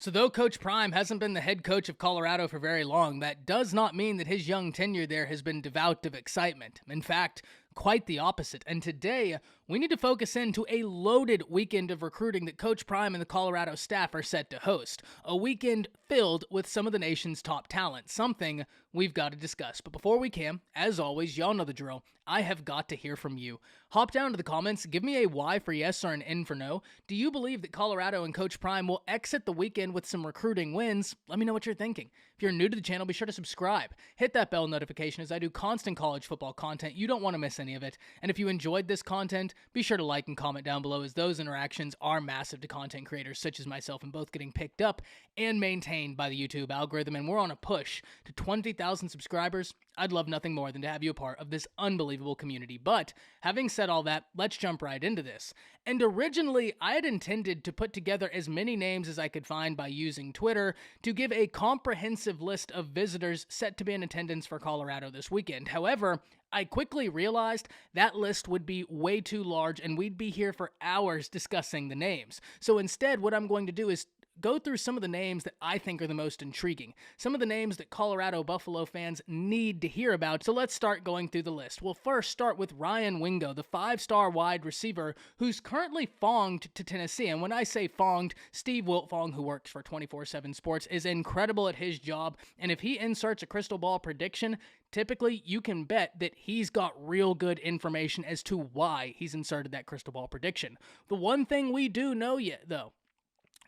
So though Coach Prime hasn't been the head coach of Colorado for very long, that does not mean that his young tenure there has been devout of excitement. In fact, quite the opposite. And today, we need to focus into a loaded weekend of recruiting that Coach Prime and the Colorado staff are set to host. A weekend filled with some of the nation's top talent, something we've got to discuss. But before we can, as always, y'all know the drill, I have got to hear from you. Hop down to the comments, give me a Y for yes or an N for no. Do you believe that Colorado and Coach Prime will exit the weekend with some recruiting wins? Let me know what you're thinking. If you're new to the channel, be sure to subscribe. Hit that bell notification as I do constant college football content. You don't want to miss any of it. And if you enjoyed this content, be sure to like and comment down below, as those interactions are massive to content creators such as myself, and both getting picked up and maintained by the YouTube algorithm. And we're on a push to 20,000 subscribers. I'd love nothing more than to have you a part of this unbelievable community. But having said all that, let's jump right into this. And originally, I had intended to put together as many names as I could find by using Twitter to give a comprehensive list of visitors set to be in attendance for Colorado this weekend. However, I quickly realized that list would be way too large and we'd be here for hours discussing the names. So instead, what I'm going to do is go through some of the names that I think are the most intriguing, some of the names that Colorado Buffalo fans need to hear about. So let's start going through the list. We'll first start with Ryan Wingo, the 5-star wide receiver who's currently fonged to Tennessee. And when I say fonged, Steve Wiltfong, who works for 24/7 Sports, is incredible at his job. And if he inserts a crystal ball prediction, typically you can bet that he's got real good information as to why he's inserted that crystal ball prediction. The one thing we do know yet, though,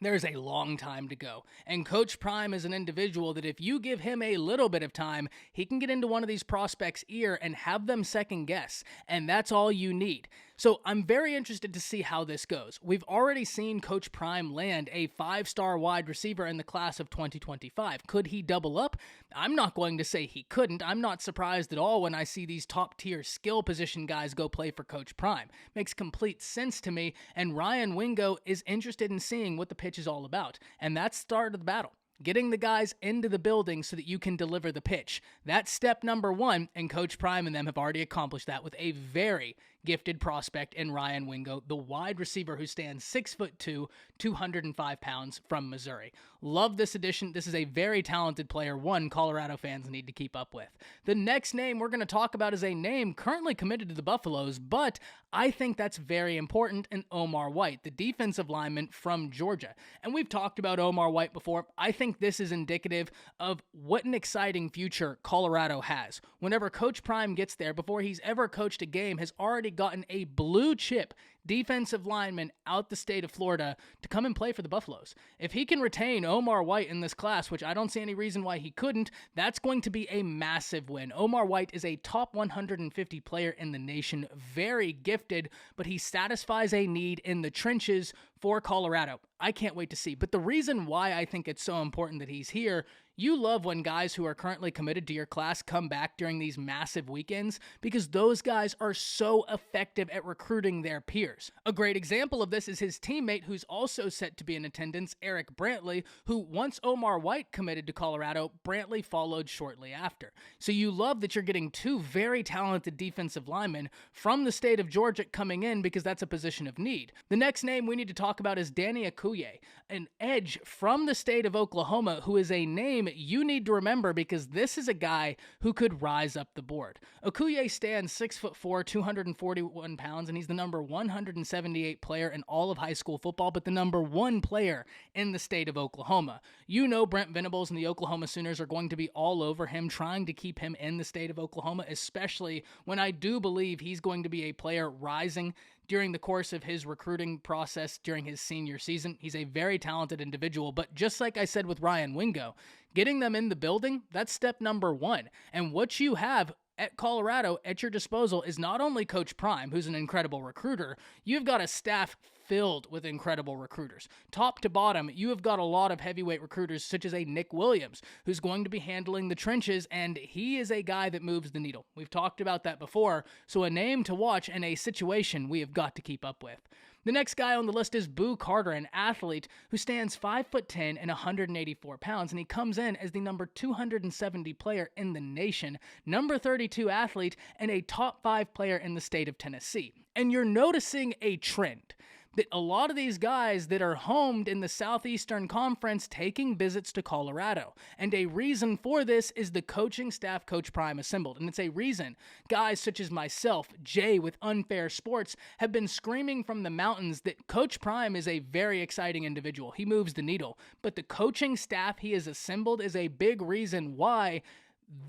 there's a long time to go. And Coach Prime is an individual that if you give him a little bit of time, he can get into one of these prospects' ear and have them second guess. And that's all you need. So I'm very interested to see how this goes. We've already seen Coach Prime land a 5-star wide receiver in the class of 2025. Could he double up? I'm not going to say he couldn't. I'm not surprised at all when I see these top-tier skill position guys go play for Coach Prime. Makes complete sense to me, and Ryan Wingo is interested in seeing what the pitch is all about. And that's the start of the battle. Getting the guys into the building so that you can deliver the pitch. That's step number one, and Coach Prime and them have already accomplished that with a very gifted prospect in Ryan Wingo, the wide receiver who stands 6'2", 205 pounds from Missouri. Love this addition. This is a very talented player, one Colorado fans need to keep up with. The next name we're going to talk about is a name currently committed to the Buffaloes, but I think that's very important, in Omar White, the defensive lineman from Georgia. And we've talked about Omar White before. I think this is indicative of what an exciting future Colorado has. Whenever Coach Prime gets there, before he's ever coached a game, has already gotten a blue chip defensive lineman out the state of Florida to come and play for the Buffaloes. If he can retain Omar White in this class, which I don't see any reason why he couldn't, that's going to be a massive win. Omar White is a top 150 player in the nation, very gifted, but he satisfies a need in the trenches for Colorado. I can't wait to see. But the reason why I think it's so important that he's here, you love when guys who are currently committed to your class come back during these massive weekends, because those guys are so effective at recruiting their peers. A great example of this is his teammate who's also set to be in attendance, Eric Brantley, who once Omar White committed to Colorado, Brantley followed shortly after. So you love that you're getting two very talented defensive linemen from the state of Georgia coming in, because that's a position of need. The next name we need to talk about is Danny Akuye, an edge from the state of Oklahoma, who is a name you need to remember, because this is a guy who could rise up the board. Akuye stands 6'4", 241 pounds, and he's the number 178 player in all of high school football, but the number 1 player in the state of Oklahoma. You know Brent Venables and the Oklahoma Sooners are going to be all over him, trying to keep him in the state of Oklahoma, especially when I do believe he's going to be a player rising during the course of his recruiting process during his senior season. He's a very talented individual, but just like I said with Ryan Wingo, getting them in the building, that's step number 1. And what you have at Colorado at your disposal is not only Coach Prime, who's an incredible recruiter, you've got a staff filled with incredible recruiters. Top to bottom, you have got a lot of heavyweight recruiters, such as a Nick Williams, who's going to be handling the trenches, and he is a guy that moves the needle. We've talked about that before, so a name to watch and a situation we have got to keep up with. The next guy on the list is Boo Carter, an athlete who stands 5'10" and 184 pounds, and he comes in as the number 270 player in the nation, number 32 athlete, and a top 5 player in the state of Tennessee. And you're noticing a trend. that a lot of these guys that are homed in the Southeastern Conference taking visits to Colorado. And a reason for this is the coaching staff Coach Prime assembled. And it's a reason guys such as myself, Jay with Unfair Sports, have been screaming from the mountains that Coach Prime is a very exciting individual. He moves the needle. But the coaching staff he has assembled is a big reason why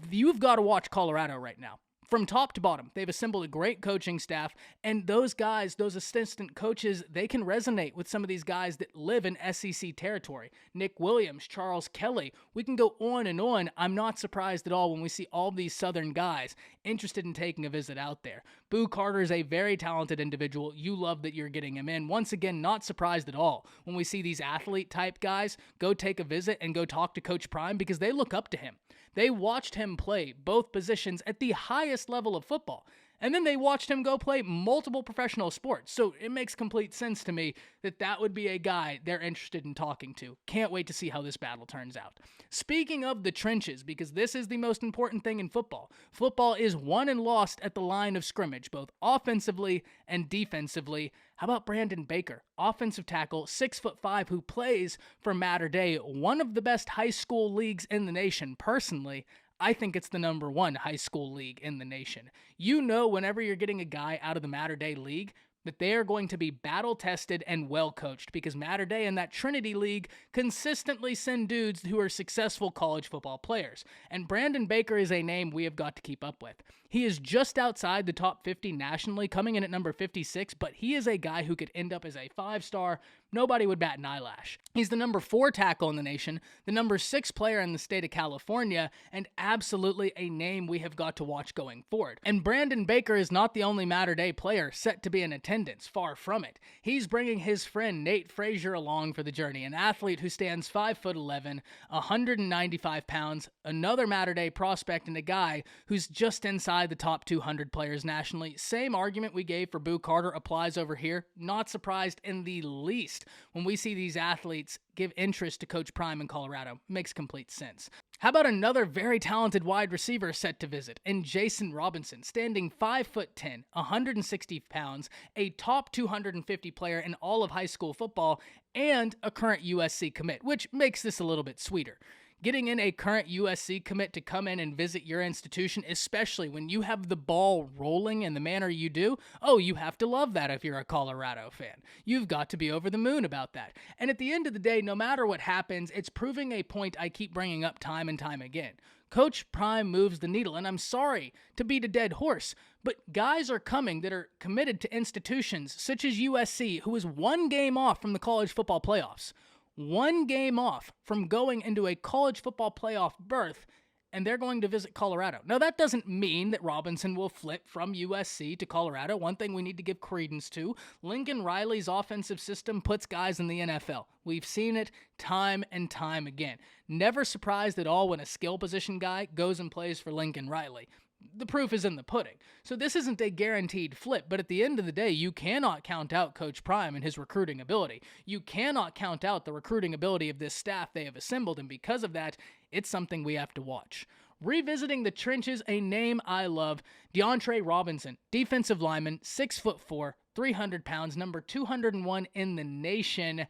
you've got to watch Colorado right now. From top to bottom, they've assembled a great coaching staff, and those guys, those assistant coaches, they can resonate with some of these guys that live in SEC territory. Nick Williams, Charles Kelly, we can go on and on. I'm not surprised at all when we see all these Southern guys interested in taking a visit out there. Boo Carter is a very talented individual. You love that you're getting him in. Once again, not surprised at all when we see these athlete-type guys go take a visit and go talk to Coach Prime because they look up to him. They watched him play both positions at the highest level of football. And then they watched him go play multiple professional sports. So it makes complete sense to me that that would be a guy they're interested in talking to. Can't wait to see how this battle turns out. Speaking of the trenches, because this is the most important thing in football. Football is won and lost at the line of scrimmage, both offensively and defensively. How about Brandon Baker, offensive tackle, 6'5", who plays for Mater Dei, one of the best high school leagues in the nation. Personally, I think it's the number one high school league in the nation. You know, whenever you're getting a guy out of the Mater Dei League, that they are going to be battle-tested and well-coached because Mater Dei and that Trinity League consistently send dudes who are successful college football players. And Brandon Baker is a name we have got to keep up with. He is just outside the top 50 nationally, coming in at number 56, but he is a guy who could end up as a 5-star. Nobody would bat an eyelash. He's the number 4 tackle in the nation, the number 6 player in the state of California, and absolutely a name we have got to watch going forward. And Brandon Baker is not the only Mater Dei player set to be in attendance, far from it. He's bringing his friend Nate Frazier along for the journey, an athlete who stands 5'11", 195 pounds, another Mater Dei prospect, and a guy who's just inside the top 200 players nationally. Same argument we gave for Boo Carter applies over here. Not surprised in the least when we see these athletes give interest to Coach Prime in Colorado. Makes complete sense. How about another very talented wide receiver set to visit, and Jason Robinson, standing 5'10", 160 pounds, a top 250 player in all of high school football, and a current USC commit, which makes this a little bit sweeter. Getting in a current USC commit to come in and visit your institution, especially when you have the ball rolling in the manner you do, oh, you have to love that if you're a Colorado fan. You've got to be over the moon about that. And at the end of the day, no matter what happens, it's proving a point I keep bringing up time and time again. Coach Prime moves the needle, and I'm sorry to beat a dead horse, but guys are coming that are committed to institutions such as USC, who is one game off from the college football playoffs. One game off from going into a college football playoff berth, and they're going to visit Colorado. Now, that doesn't mean that Robinson will flip from USC to Colorado. One thing we need to give credence to, Lincoln Riley's offensive system puts guys in the NFL. We've seen it time and time again. Never surprised at all when a skill position guy goes and plays for Lincoln Riley. The proof is in the pudding. So this isn't a guaranteed flip, but at the end of the day, you cannot count out Coach Prime and his recruiting ability. You cannot count out the recruiting ability of this staff they have assembled, and because of that, it's something we have to watch. Revisiting the trenches, a name I love, DeAndre Robinson, defensive lineman, 6'4", 300 pounds, number 201 in the nation.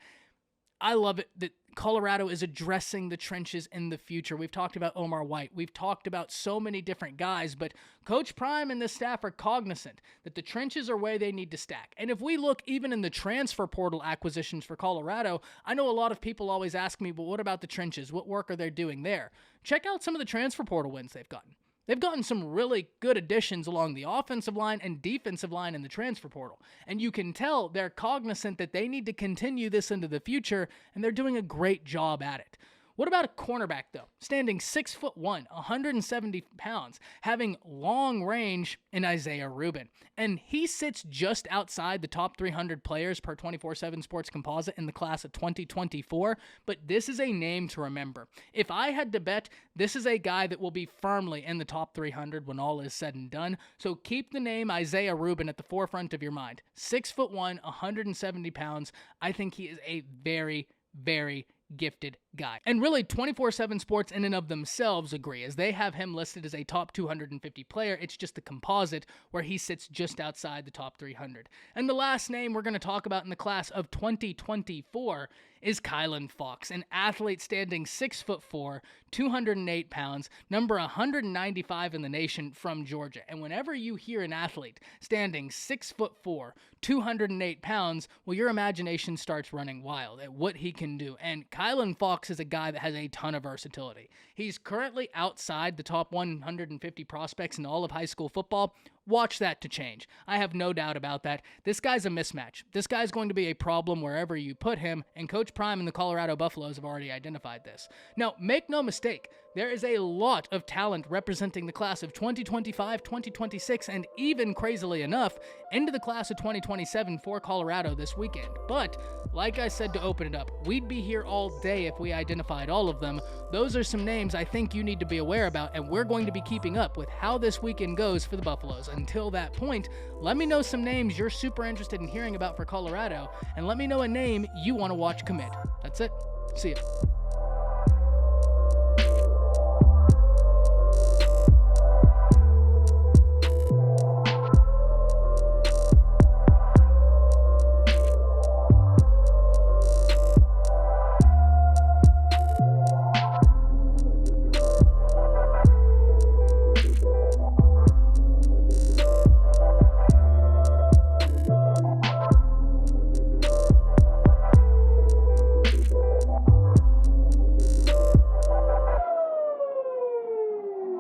I love it that Colorado is addressing the trenches in the future. We've talked about Omar White. We've talked about so many different guys, but Coach Prime and the staff are cognizant that the trenches are where they need to stack. And if we look even in the transfer portal acquisitions for Colorado, I know a lot of people always ask me, but what about the trenches? What work are they doing there? Check out some of the transfer portal wins they've gotten. They've gotten some really good additions along the offensive line and defensive line in the transfer portal. And you can tell they're cognizant that they need to continue this into the future, and they're doing a great job at it. What about a cornerback, though? Standing 6'1", 170 pounds, having long range in Isaiah Reuben. And he sits just outside the top 300 players per 24/7 Sports Composite in the class of 2024, but this is a name to remember. If I had to bet, this is a guy that will be firmly in the top 300 when all is said and done. So keep the name Isaiah Reuben at the forefront of your mind. 6'1", 170 pounds. I think he is a very, very gifted guy. And really, 24/7 Sports in and of themselves agree, as they have him listed as a top 250 player. It's just the composite where he sits just outside the top 300. And the last name we're going to talk about in the class of 2024 is Kylan Fox, an athlete standing 6'4", 208 pounds, number 195 in the nation from Georgia. And whenever you hear an athlete standing 6'4", 208 pounds, well, your imagination starts running wild at what he can do. And Kylan Fox is a guy that has a ton of versatility. He's currently outside the top 150 prospects in all of high school football. Watch that to change. I have no doubt about that. This guy's a mismatch. This guy's going to be a problem wherever you put him, and Coach Prime and the Colorado Buffaloes have already identified this. Now, make no mistake, there is a lot of talent representing the class of 2025, 2026, and even, crazily enough, into the class of 2027 for Colorado this weekend. But, like I said to open it up, we'd be here all day if we identified all of them. Those are some names I think you need to be aware about, and we're going to be keeping up with how this weekend goes for the Buffaloes. Until that point, let me know some names you're super interested in hearing about for Colorado, and let me know a name you want to watch commit. That's it. See ya.